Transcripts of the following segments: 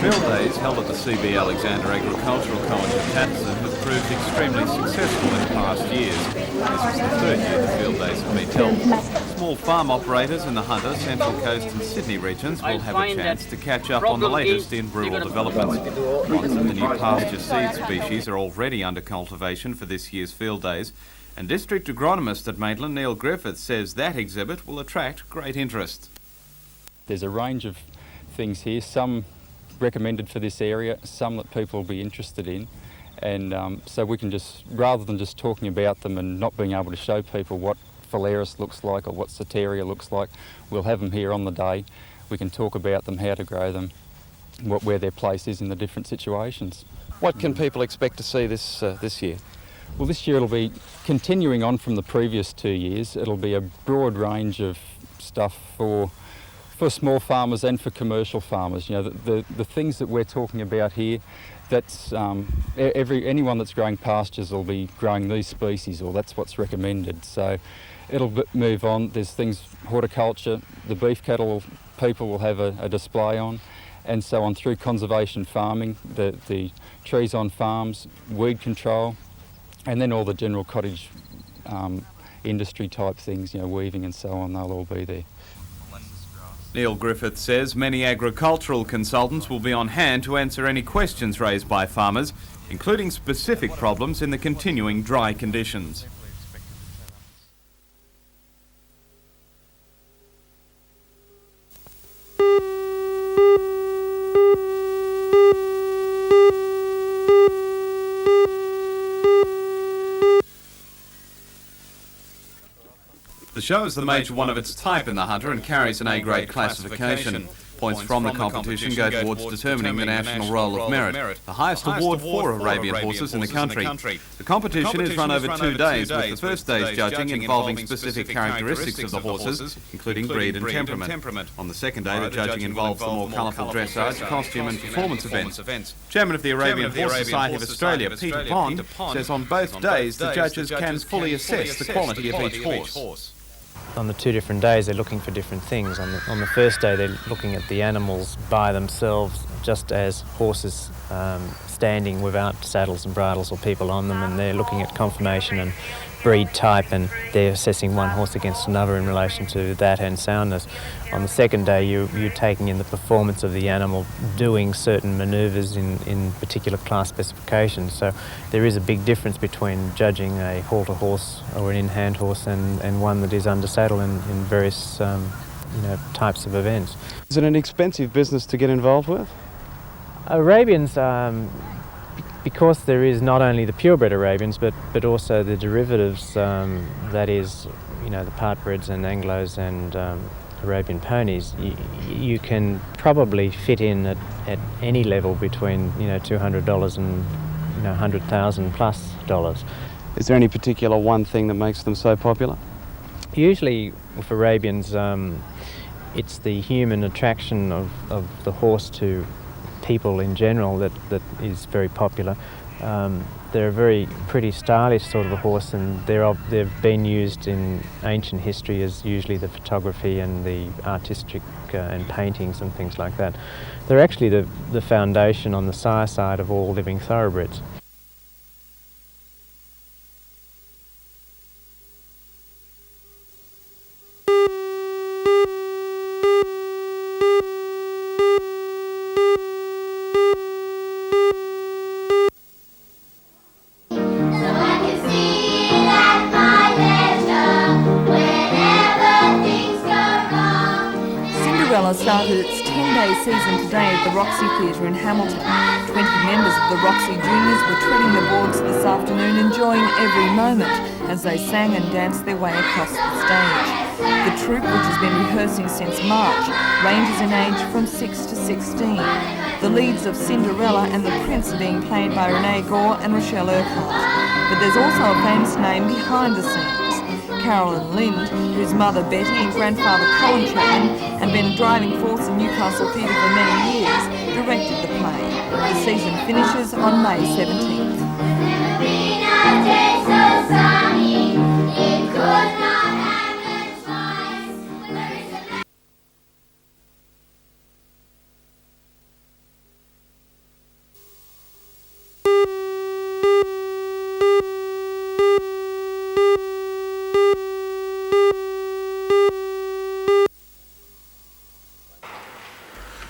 Field days held at the CB Alexander Agricultural College at Thompson have proved extremely successful in past years. This is the third year the field days have been held. Small farm operators in the Hunter, Central Coast and Sydney regions will have a chance to catch up on the latest in rural developments. Lots of the new pasture seed species are already under cultivation for this year's field days, and District Agronomist at Maitland, Neil Griffith, says that exhibit will attract great interest. There's a range of things here, some recommended for this area, some that people will be interested in, and so we can just, rather than just talking about them and not being able to show people what Phalaris looks like or what Tertiary looks like, we'll have them here on the day. We can talk about them, how to grow them, where their place is in the different situations. What can people expect to see this year? Well, this year it'll be continuing on from the previous 2 years. It'll be a broad range of stuff for small farmers and for commercial farmers. You know, the things that we're talking about here, that's anyone that's growing pastures will be growing these species, or that's what's recommended. So it'll move on. There's things, horticulture, the beef cattle people will have a display on, and so on through conservation farming, the trees on farms, weed control, and then all the general cottage industry type things, you know, weaving and so on, they'll all be there. Neil Griffith says many agricultural consultants will be on hand to answer any questions raised by farmers, including specific problems in the continuing dry conditions. The show is the major one of its type in the Hunter and carries an A-grade classification. Points from the competition go towards determining the national roll of merit, the highest award for Arabian horses in the country. The competition is run over 2 days, with the first day's judging involving specific characteristics of the horses, including breed and temperament. On the second day, the judging involves the more colourful dressage, costume and performance events. Chairman of the Arabian Horse Society of Australia, Peter Pond, says on both days the judges can fully assess the quality of each horse. On the 2 different days, they're looking for different things. On the first day, they're looking at the animals by themselves, just as horses standing without saddles and bridles or people on them, and they're looking at conformation and breed type, and they're assessing one horse against another in relation to that and soundness. On the second day, you're taking in the performance of the animal doing certain manoeuvres in particular class specifications. So there is a big difference between judging a halter horse or an in-hand horse and one that is under saddle in various types of events. Is it an expensive business to get involved with? Arabians, because there is not only the purebred Arabians but also the derivatives, that is, the partbreds and Anglos and Arabian ponies, you can probably fit in at any level between $200 and $100,000 plus dollars. Is there any particular one thing that makes them so popular? Usually with Arabians, it's the human attraction of the horse to people in general that is very popular. They're a very pretty stylish sort of a horse, and they've been used in ancient history as usually the photography and the artistic and paintings and things like that. They're actually the foundation on the sire side of all living thoroughbreds. Cinderella started its 10-day season today at the Roxy Theatre in Hamilton. 20 members of the Roxy Juniors were treading the boards this afternoon, enjoying every moment as they sang and danced their way across the stage. The troupe, which has been rehearsing since March, ranges in age from 6 to 16. The leads of Cinderella and the Prince are being played by Renee Gore and Rochelle Urquhart. But there's also a famous name behind the scenes. Carolyn Lind, whose mother Betty and grandfather Colin Chapman had been a driving force in Newcastle Theatre for many years, directed the play. The season finishes on May 17th.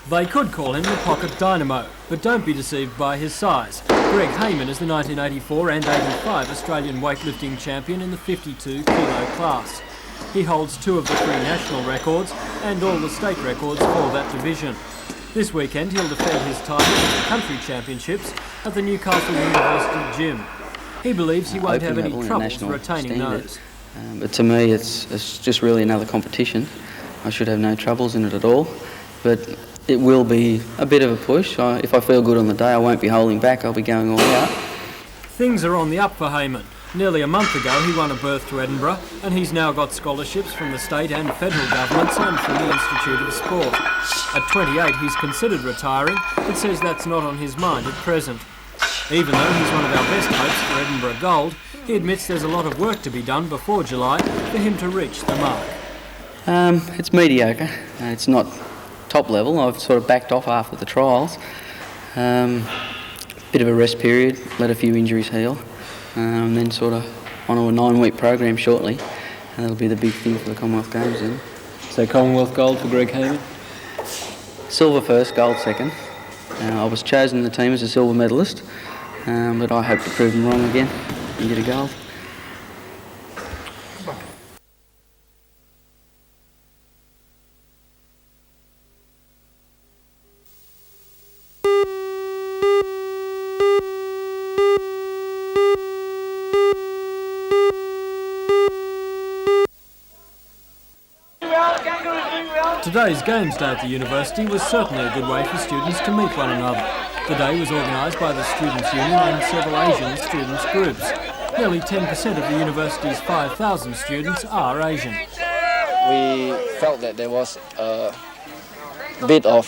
They could call him the pocket dynamo, but don't be deceived by his size. Greg Heyman is the 1984 and 85 Australian weightlifting champion in the 52 kilo class. He holds 2 of the 3 national records and all the state records for that division. This weekend he'll defend his title at the country championships at the Newcastle University gym. He believes he won't have any troubles retaining those. But to me it's just really another competition. I should have no troubles in it at all. But it will be a bit of a push. If I feel good on the day, I won't be holding back. I'll be going all out. Things are on the up for Heyman. Nearly a month ago he won a berth to Edinburgh, and he's now got scholarships from the state and federal governments and from the Institute of Sport. At 28 he's considered retiring, but says that's not on his mind at present. Even though he's one of our best hopes for Edinburgh Gold, he admits there's a lot of work to be done before July for him to reach the mark. It's mediocre. It's not top level. I've sort of backed off after the trials. Bit of a rest period, let a few injuries heal, and then sort of onto a 9-week program shortly, and that'll be the big thing for the Commonwealth Games then. So Commonwealth gold for Greg Heyman? Silver first, gold second. I was chosen in the team as a silver medalist, but I hope to prove them wrong again and get a gold. Today's Games Day at the university was certainly a good way for students to meet one another. The day was organised by the Students' Union and several Asian students' groups. Nearly 10% of the university's 5,000 students are Asian. We felt that there was a bit of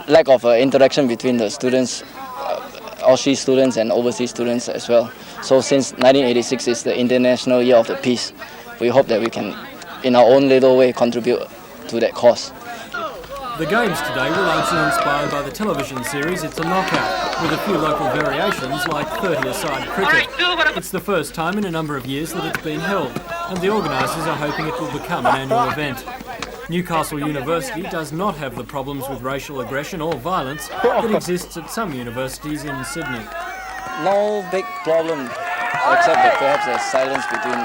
lack of interaction between the students, Aussie students and overseas students as well. So since 1986 is the International Year of the Peace, we hope that we can, in our own little way, contribute to that cause. The Games today were largely inspired by the television series It's a Knockout, with a few local variations like 30-a-side cricket. It's the first time in a number of years that it's been held, and the organisers are hoping it will become an annual event. Newcastle University does not have the problems with racial aggression or violence that exists at some universities in Sydney. No big problem, except that perhaps there's silence between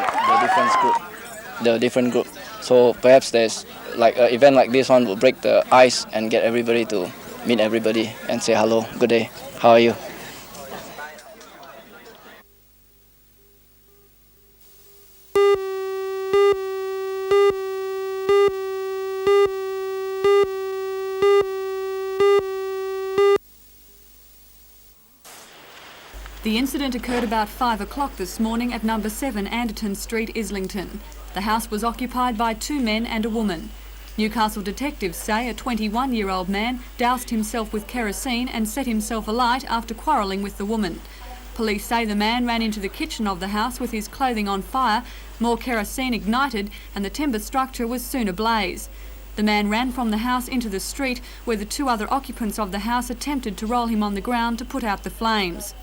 the different group. So perhaps there's like an event like this one will break the ice and get everybody to meet everybody and say hello, good day, how are you? The incident occurred about 5 o'clock this morning at number 7 Anderton Street, Islington. The house was occupied by 2 men and a woman. Newcastle detectives say a 21-year-old man doused himself with kerosene and set himself alight after quarrelling with the woman. Police say the man ran into the kitchen of the house with his clothing on fire, more kerosene ignited and the timber structure was soon ablaze. The man ran from the house into the street where the 2 other occupants of the house attempted to roll him on the ground to put out the flames.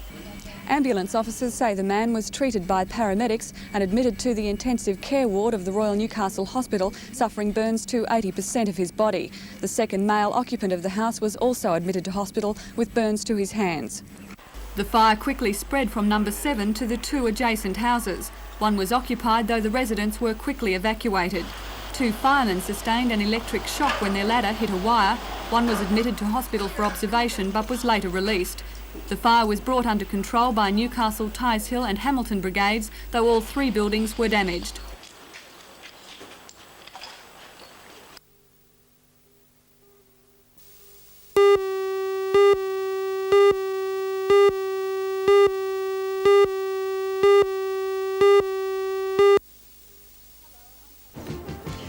Ambulance officers say the man was treated by paramedics and admitted to the intensive care ward of the Royal Newcastle Hospital, suffering burns to 80% of his body. The second male occupant of the house was also admitted to hospital with burns to his hands. The fire quickly spread from number 7 to the 2 adjacent houses. One was occupied, though the residents were quickly evacuated. 2 firemen sustained an electric shock when their ladder hit a wire. One was admitted to hospital for observation but was later released. The fire was brought under control by Newcastle, Tighes Hill and Hamilton brigades, though all 3 buildings were damaged.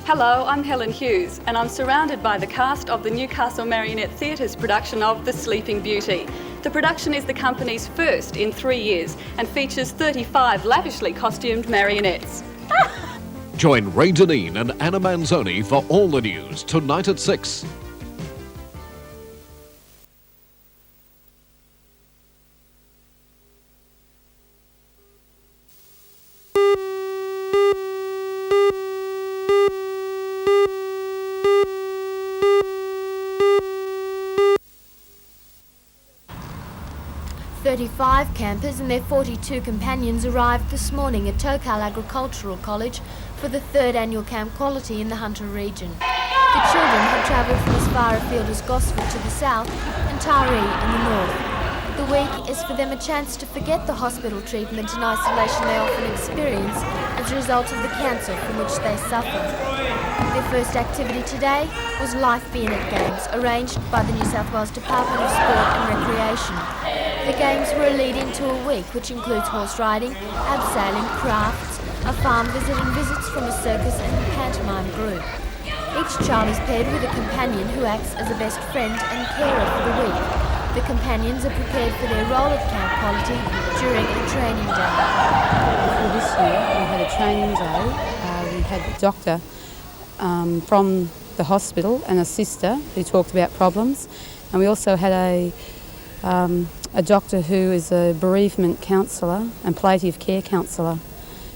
Hello, I'm Helen Hughes and I'm surrounded by the cast of the Newcastle Marionette Theatre's production of The Sleeping Beauty. The production is the company's first in 3 years and features 35 lavishly costumed marionettes. Join Ray Deneen and Anna Manzoni for all the news tonight at 6. 35 campers and their 42 companions arrived this morning at Tocal Agricultural College for the 3rd annual Camp Quality in the Hunter region. The children had travelled from as far afield as Gosford to the south and Taree in the north. The week is for them a chance to forget the hospital treatment and isolation they often experience as a result of the cancer from which they suffer. Their first activity today was Life Bayonet Games, arranged by the New South Wales Department of Sport and Recreation. The games were a lead-in to a week which includes horse riding, abseiling, crafts, a farm visit and visits from a circus and pantomime group. Each child is paired with a companion who acts as a best friend and carer for the week. The companions are prepared for their role at Camp Quality during a training day. For this year, we had a training day. We had a doctor from the hospital and a sister who talked about problems, and we also had a doctor who is a bereavement counsellor and palliative care counsellor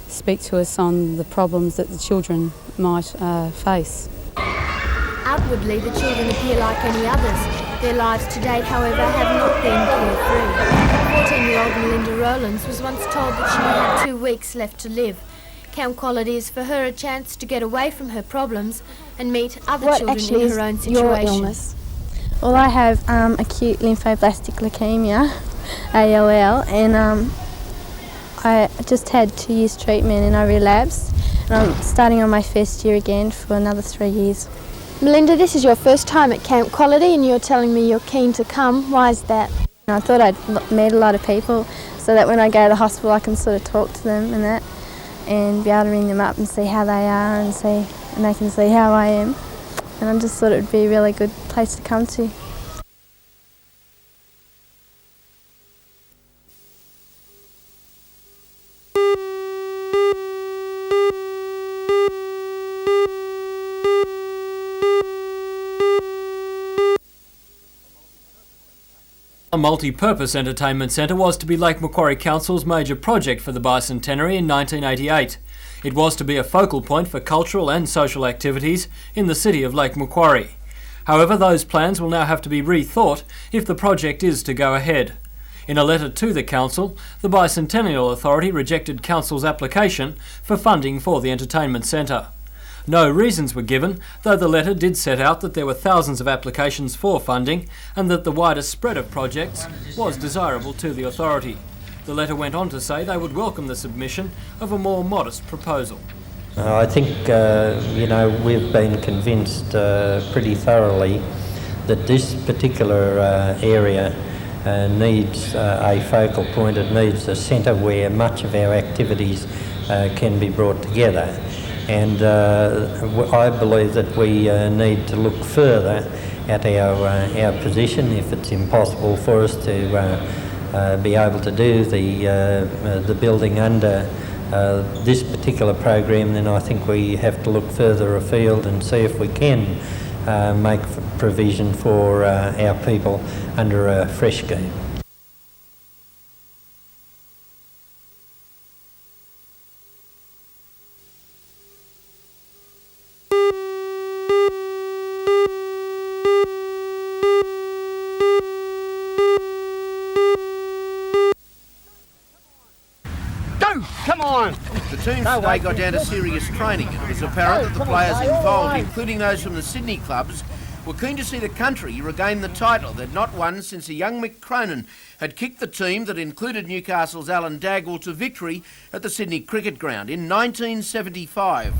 speak to us on the problems that the children might face. Outwardly, the children appear like any others. Their lives to date, however, have not been carefree. 14-year-old Melinda Rowlands was once told that she had 2 weeks left to live. Camp Quality is for her a chance to get away from her problems and meet other children in her own situation. Your illness? Well, I have acute lymphoblastic leukemia, ALL, and I just had 2 years treatment and I relapsed. And I'm starting on my first year again for another 3 years. Melinda, this is your first time at Camp Quality and you're telling me you're keen to come. Why is that? I thought I'd meet a lot of people so that when I go to the hospital I can sort of talk to them and that, and be able to ring them up and see how they are and they can see how I am. And I just thought it would be a really good place to come to. A multi-purpose entertainment centre was to be Lake Macquarie Council's major project for the bicentenary in 1988. It was to be a focal point for cultural and social activities in the city of Lake Macquarie. However, those plans will now have to be rethought if the project is to go ahead. In a letter to the council, the Bicentennial Authority rejected council's application for funding for the entertainment centre. No reasons were given, though the letter did set out that there were thousands of applications for funding and that the wider spread of projects was desirable to the authority. The letter went on to say they would welcome the submission of a more modest proposal. I think, we've been convinced pretty thoroughly that this particular area needs a focal point. It needs a centre where much of our activities can be brought together. And I believe that we need to look further at our position. If it's impossible for us to be able to do the building under this particular program, then I think we have to look further afield and see if we can make provision for our people under a fresh scheme. The team today got down to serious training, and it was apparent that the players involved, including those from the Sydney clubs, were keen to see the country regain the title they'd not won since a young Mick Cronin had kicked the team that included Newcastle's Alan Dagwell to victory at the Sydney Cricket Ground in 1975.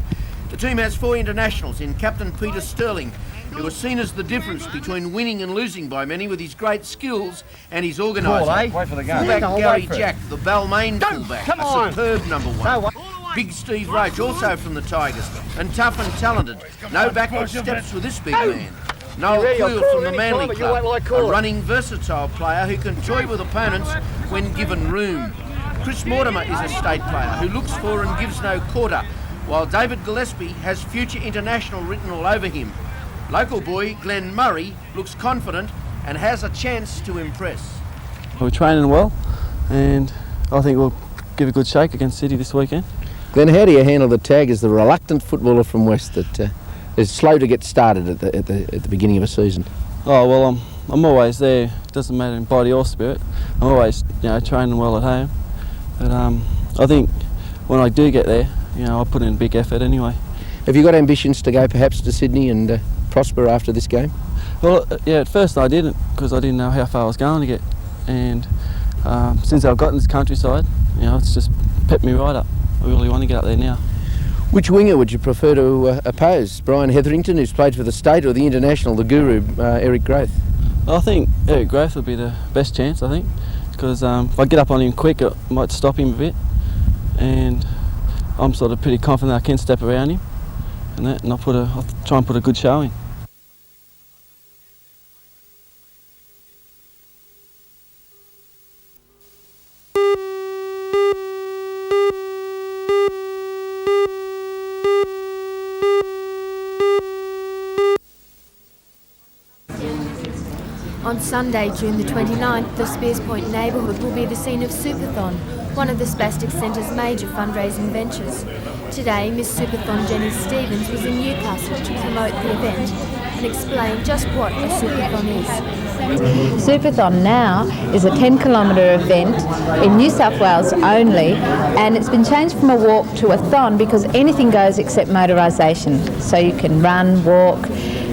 The team has 4 internationals in captain Peter Sterling, who was seen as the difference between winning and losing by many with his great skills and his organising. Wait for the go. Fullback Gary Jack, the Balmain fullback, a superb number 1. Big Steve Roach, also from the Tigers, and tough and talented. No backward steps with this big man. Noel Cleel from the Manly Club, a running, versatile player who can toy with opponents when given room. Chris Mortimer is a state player who looks for and gives no quarter, while David Gillespie has future international written all over him. Local boy Glenn Murray looks confident and has a chance to impress. We're training well, and I think we'll give a good shake against City this weekend. Glenn, how do you handle the tag as the reluctant footballer from West that is slow to get started at the beginning of a season? Oh well, I'm always there. Doesn't matter in body or spirit. I'm always, training well at home. But I think when I do get there, I put in a big effort anyway. Have you got ambitions to go perhaps to Sydney and prosper after this game? Well, yeah, at first I didn't, because I didn't know how far I was going to get. And since I've gotten this countryside, it's just pepped me right up. I really want to get up there now. Which winger would you prefer to oppose? Brian Hetherington, who's played for the State, or the international, the guru, Eric Growth? I think Eric Growth would be the best chance, I think, because if I get up on him quick, it might stop him a bit. And I'm sort of pretty confident I can step around him and I'll try and put a good showing. On Sunday, June the 29th, the Spears Point neighbourhood will be the scene of Superthon, one of the Spastic Centre's major fundraising ventures. Today, Miss Superthon Jenny Stevens was in Newcastle to promote the event and explain just what a Superthon is. Superthon now is a 10-kilometre event in New South Wales only, and it's been changed from a walk to a thon because anything goes except motorisation. So you can run, walk,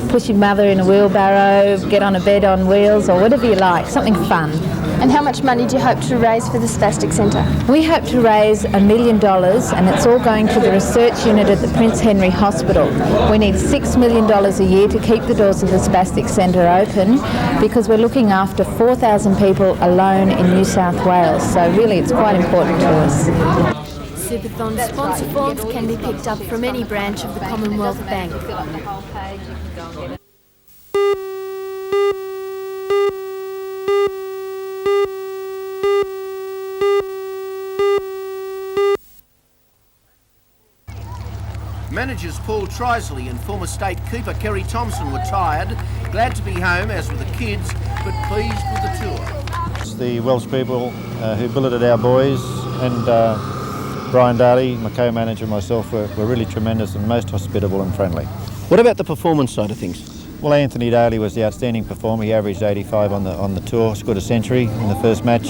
push your mother in a wheelbarrow, get on a bed on wheels, or whatever you like, something fun. And how much money do you hope to raise for the Spastic Centre? We hope to raise $1 million, and it's all going to the research unit at the Prince Henry Hospital. We need $6 million a year to keep the doors of the Spastic Centre open, because we're looking after 4,000 people alone in New South Wales, so really it's quite important to us. Superthon sponsor forms can be picked up from any branch of the Commonwealth Bank. Managers Paul Trisley and former state keeper Kerry Thompson were tired, glad to be home as were the kids, but pleased with the tour. It's the Welsh people who billeted our boys, and Brian Daly, my co-manager, and myself were really tremendous and most hospitable and friendly. What about the performance side of things? Well, Anthony Daly was the outstanding performer. He averaged 85 on the tour, scored a century in the first match,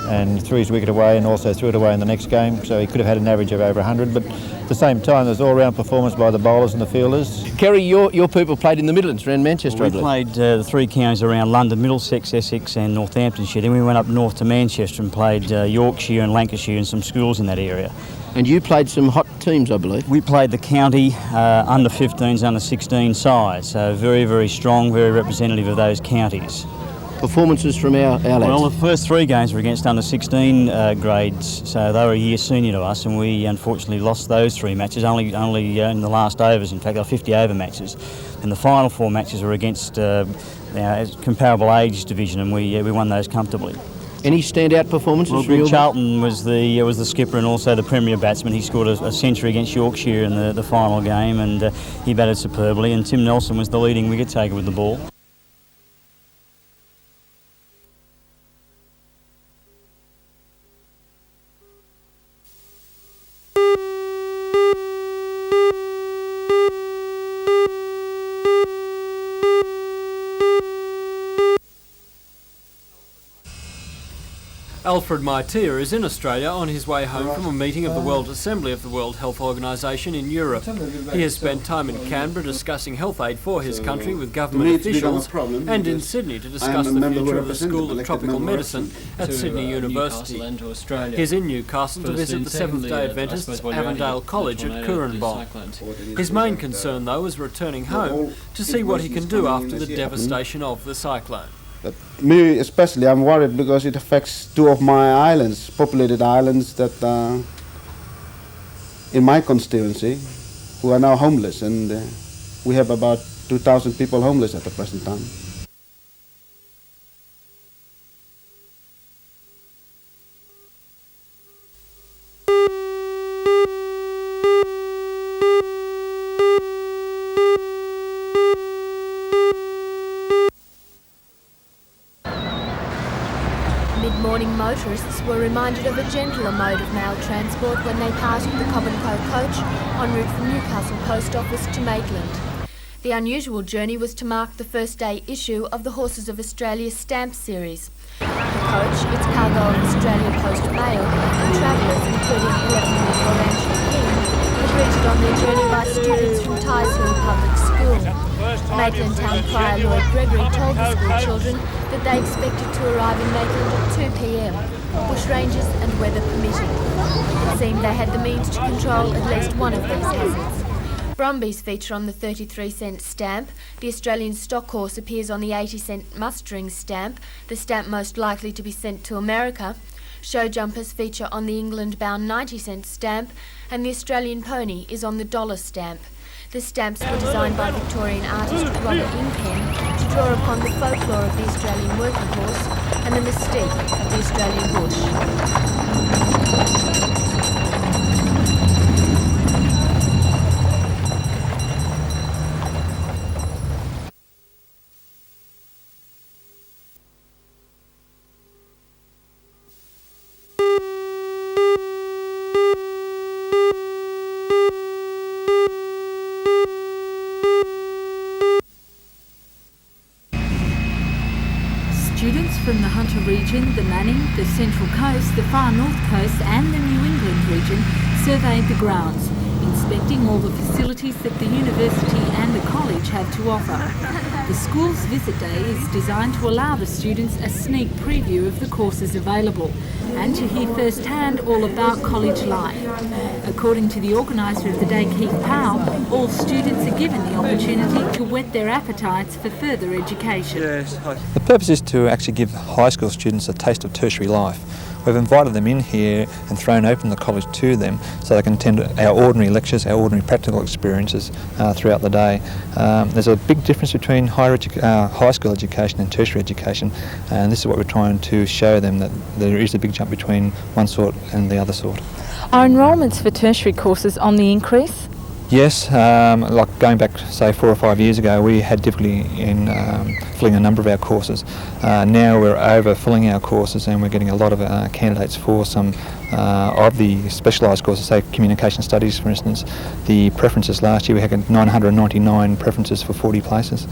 and threw his wicket away and also threw it away in the next game, so he could have had an average of over 100, but at the same time there's all-round performance by the bowlers and the fielders. Kerry, your people played in the Midlands, around Manchester, We played the three counties around London, Middlesex, Essex and Northamptonshire. Then we went up north to Manchester and played Yorkshire and Lancashire and some schools in that area. And you played some hot teams, I believe? We played the county under 15s, under 16 size, so very, very strong, very representative of those counties. Performances from our lads? Well, the first three games were against under 16 grades, so they were a year senior to us, and we unfortunately lost those three matches only in the last overs. In fact, they were 50-over matches, and the final four matches were against comparable age division, and we won those comfortably. Any standout performances? Well, Greg Charlton was the skipper and also the premier batsman. He scored a century against Yorkshire in the final game, and he batted superbly. And Tim Nelson was the leading wicket taker with the ball. Alfred Meiter is in Australia on his way home from a meeting of the World Assembly of the World Health Organisation in Europe. He has spent time in Canberra discussing health aid for his country with government officials, and in Sydney to discuss the future of the School of Tropical Medicine at Sydney University. He's in Newcastle to visit the Seventh-day Adventists Avondale College at Cooranbong. His main concern, though, is returning home to see what he can do after the devastation of the cyclone. But me especially, I'm worried because it affects two of my islands, populated islands that in my constituency, who are now homeless, and we have about 2,000 people homeless at the present time. Mid-morning motorists were reminded of a gentler mode of mail transport when they passed the Commonwealth coach en route from Newcastle Post Office to Maitland. The unusual journey was to mark the first day issue of the Horses of Australia stamp series. The coach, its cargo of Australia Post mail, and travellers, including 11-year-old Orange were greeted on their journey by students from Hill Public School. Maitland Town Crier Lloyd Gregory told the school children that they expected to arrive in Maitland at 2 p.m, bushrangers and weather permitting. It seemed they had the means to control at least one of these hazards. Brumbies feature on the 33-cent stamp. The Australian stock horse appears on the 80-cent mustering stamp, the stamp most likely to be sent to America. Show jumpers feature on the England-bound 90-cent stamp, and the Australian pony is on the dollar stamp. The stamps were designed by Victorian artist Robert Inpen to draw upon the folklore of the Australian working horse and the mystique of the Australian bush. Students from the Hunter region, the Manning, the Central Coast, the Far North Coast and the New England region surveyed the grounds, inspecting all the facilities that the university and the college have to offer. The school's visit day is designed to allow the students a sneak preview of the courses available and to hear firsthand all about college life. According to the organiser of the day, Keith Powell, all students are given the opportunity to whet their appetites for further education. The purpose is to actually give high school students a taste of tertiary life. We've invited them in here and thrown open the college to them so they can attend our ordinary lectures, our ordinary practical experiences throughout the day. There's a big difference between high school education and tertiary education, and this is what we're trying to show them, that there is a big jump between one sort and the other sort. Are enrolments for tertiary courses on the increase? Yes, like going back, say, 4 or 5 years ago, we had difficulty in filling a number of our courses. Now we're over-filling our courses and we're getting a lot of candidates for some of the specialised courses, say communication studies, for instance. The preferences last year, we had 999 preferences for 40 places.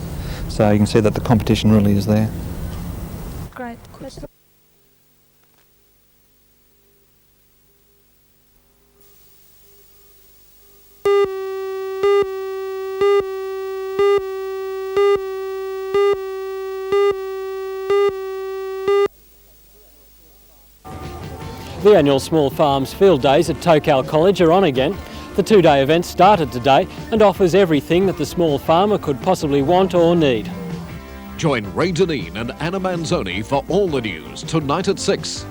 So you can see that the competition really is there. Great. The annual Small Farms Field Days at Tocal College are on again. The two-day event started today and offers everything that the small farmer could possibly want or need. Join Ray Deneen and Anna Manzoni for all the news tonight at 6.